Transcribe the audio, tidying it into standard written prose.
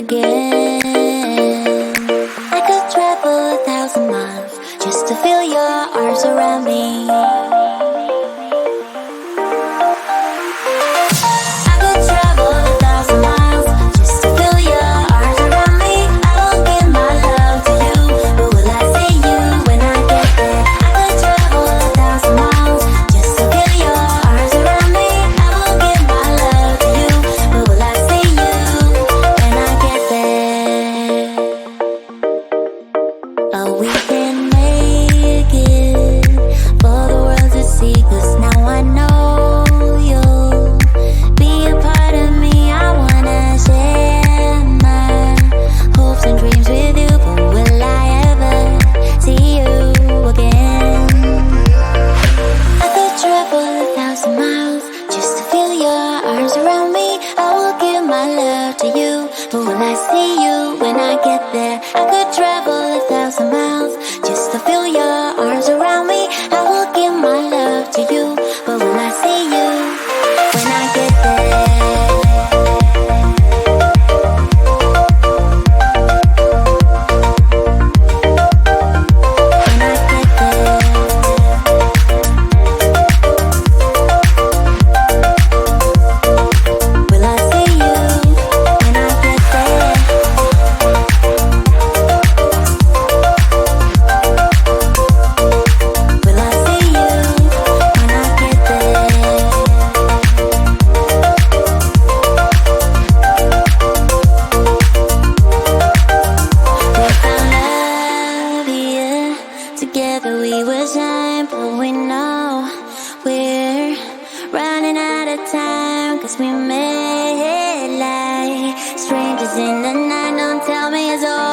again. I could travel 1,000 miles just to feel your arms around me. I could travel 1,000 miles just to feel your arms around me. I will give my love to you, but will I see you when I get there? I could travel 1,000 miles just to feel your arms around me. I will give my love to you, but will I see you when I get there? Oh, we can make it for the world to see, 'cause now I know you'll be a part of me. I wanna share my hopes and dreams with you, but will I ever see you again? I could travel 1,000 miles just to feel your arms around me. I will give my love to you, but will I see you when I get there? I could travel 1,000 miles just to feel your arms around me. I will give my love to you, but will I see you when I get there? When I get there. Will I see you when I get there? Will I see you when I get there? We found love here. Together we will shine, but we know we're running out of time, 'cause we made like strangers in the night. Don't tell me it's over.